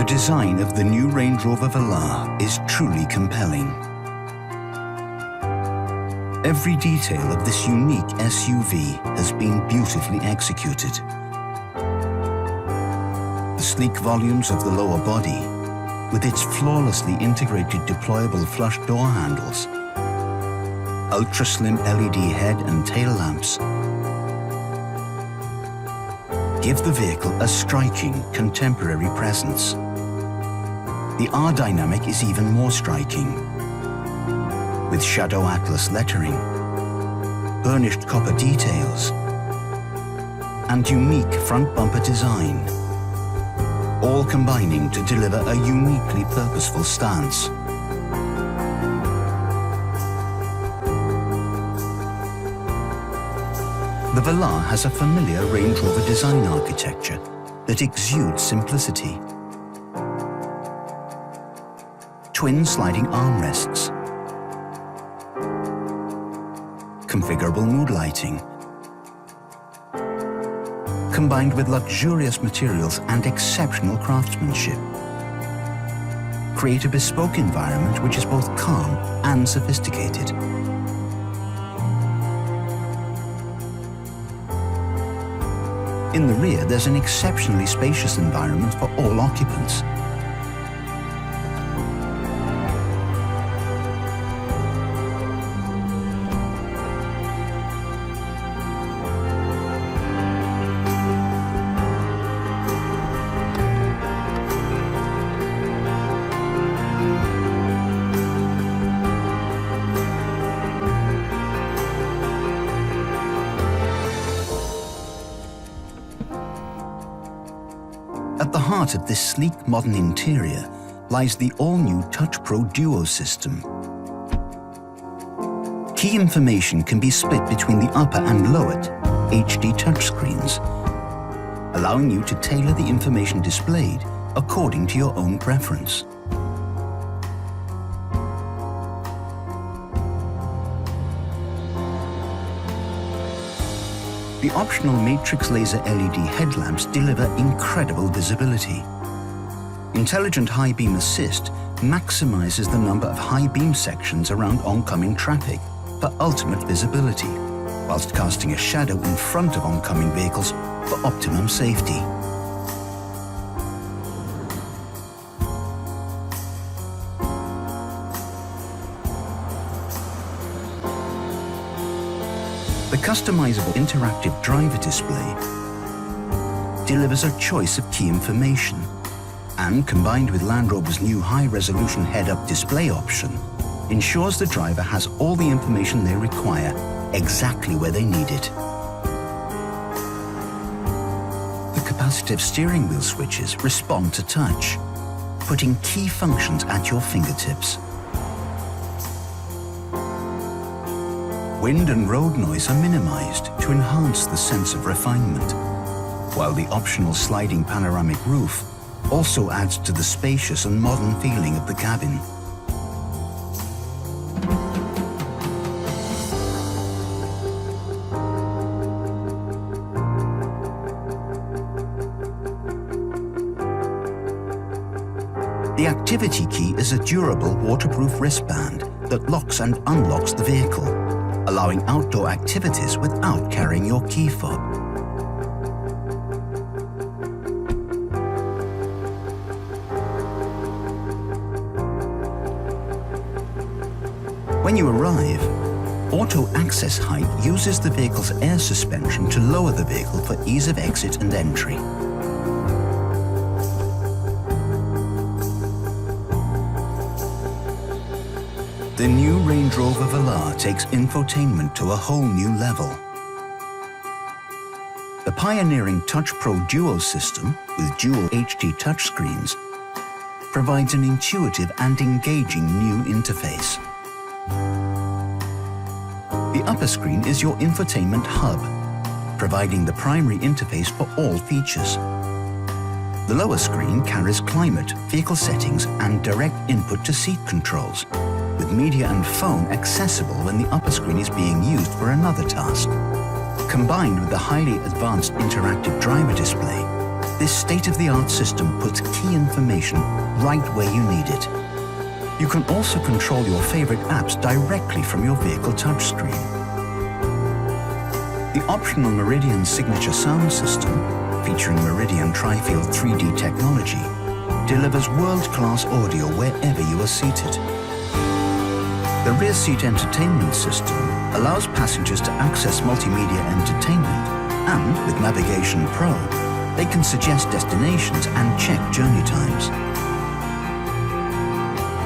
The design of the new Range Rover Velar is truly compelling. Every detail of this unique SUV has been beautifully executed. The sleek volumes of the lower body, with its flawlessly integrated deployable flush door handles, ultra-slim LED head and tail lamps, give the vehicle a striking, contemporary presence. The R dynamic is even more striking, with Shadow Atlas lettering, burnished copper details, and unique front bumper design, all combining to deliver a uniquely purposeful stance. The Velar has a familiar Range Rover design architecture that exudes simplicity. Twin sliding armrests, configurable mood lighting, combined with luxurious materials and exceptional craftsmanship, create a bespoke environment which is both calm and sophisticated. In the rear, there's an exceptionally spacious environment for all occupants. At the heart of this sleek modern interior lies the all-new Touch Pro Duo system. Key information can be split between the upper and lower HD touchscreens, allowing you to tailor the information displayed according to your own preference. The optional matrix laser LED headlamps deliver incredible visibility. Intelligent high beam assist maximizes the number of high beam sections around oncoming traffic for ultimate visibility, whilst casting a shadow in front of oncoming vehicles for optimum safety. The customizable interactive driver display delivers a choice of key information, and combined with Land Rover's new high-resolution head-up display option, ensures the driver has all the information they require exactly where they need it. The capacitive steering wheel switches respond to touch, putting key functions at your fingertips. Wind and road noise are minimized to enhance the sense of refinement, while the optional sliding panoramic roof also adds to the spacious and modern feeling of the cabin. The activity key is a durable waterproof wristband that locks and unlocks the vehicle, allowing outdoor activities without carrying your key fob. When you arrive, Auto Access Height uses the vehicle's air suspension to lower the vehicle for ease of exit and entry. The new Range Rover Velar takes infotainment to a whole new level. The pioneering Touch Pro Duo system, with dual HD touchscreens, provides an intuitive and engaging new interface. The upper screen is your infotainment hub, providing the primary interface for all features. The lower screen carries climate, vehicle settings, and direct input to seat controls, with media and phone accessible when the upper screen is being used for another task. Combined with the highly advanced interactive driver display, This state-of-the-art system puts key information right where you need it. You can also control your favorite apps directly from your vehicle touchscreen. The optional Meridian signature sound system, featuring Meridian Tri-Field 3D technology, delivers world-class audio wherever you are seated. The rear seat entertainment system allows passengers to access multimedia entertainment, and with Navigation Pro, they can suggest destinations and check journey times.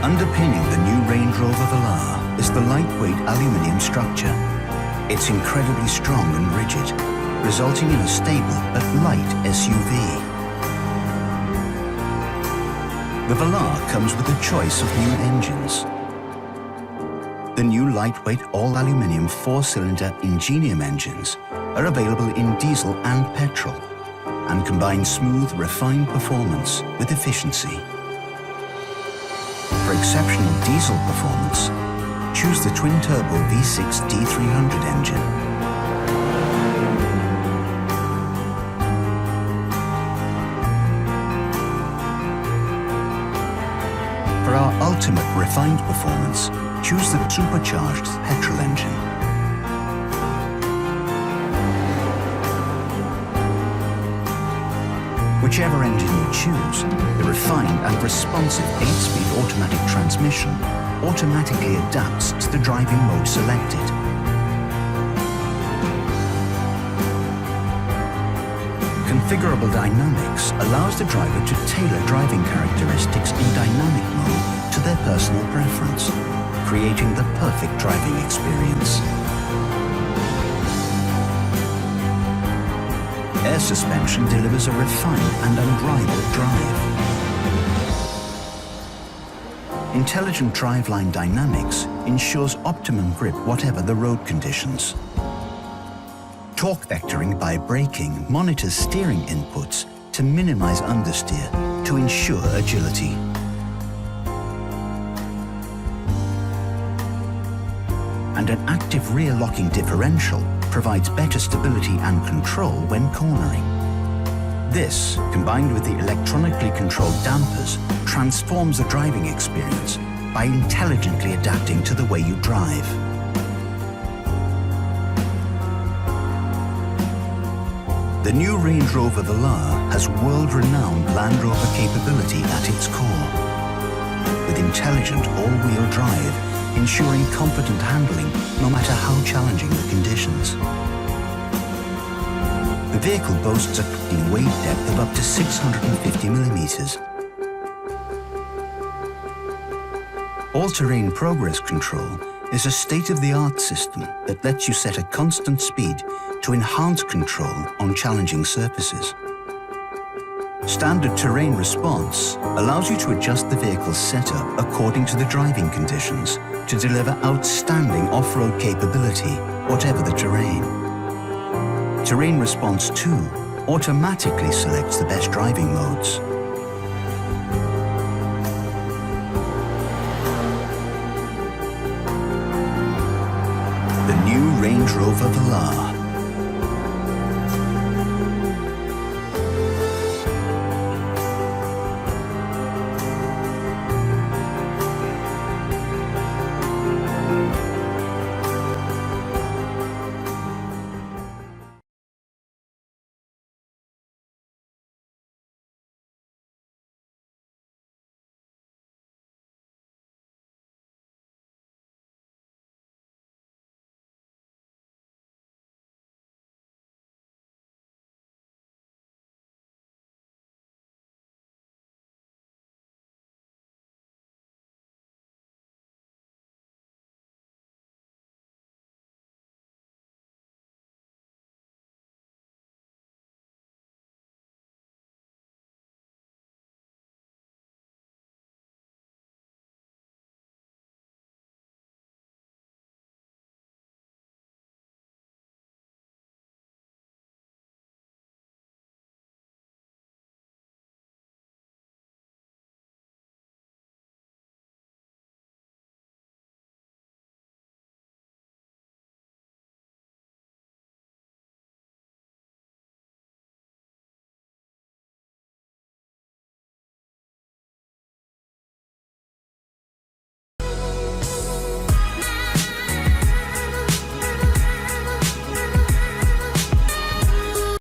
Underpinning the new Range Rover Velar is the lightweight aluminium structure. It's incredibly strong and rigid, resulting in a stable but light SUV. The Velar comes with a choice of new engines. The new lightweight all-aluminium 4-cylinder Ingenium engines are available in diesel and petrol and combine smooth, refined performance with efficiency. For exceptional diesel performance, choose the twin-turbo V6 D300 engine. For our ultimate refined performance, choose the supercharged petrol engine. Whichever engine you choose, the refined and responsive 8-speed automatic transmission automatically adapts to the driving mode selected. Configurable dynamics allows the driver to tailor driving characteristics in dynamic mode to their personal preference, creating the perfect driving experience. Air suspension delivers a refined and unrivaled drive. Intelligent driveline dynamics ensures optimum grip whatever the road conditions. Torque vectoring by braking monitors steering inputs to minimize understeer to ensure agility. And an active rear locking differential provides better stability and control when cornering. This, combined with the electronically controlled dampers, transforms the driving experience by intelligently adapting to the way you drive. The new Range Rover Velar has world-renowned Land Rover capability at its core, with intelligent all-wheel drive ensuring confident handling no matter how challenging the conditions. The vehicle boasts a clean weight depth of up to 650 millimeters. All-terrain progress control is a state-of-the-art system that lets you set a constant speed to enhance control on challenging surfaces. Standard terrain response allows you to adjust the vehicle's setup according to the driving conditions to deliver outstanding off-road capability, whatever the terrain. Terrain Response 2 automatically selects the best driving modes. The new Range Rover Velar.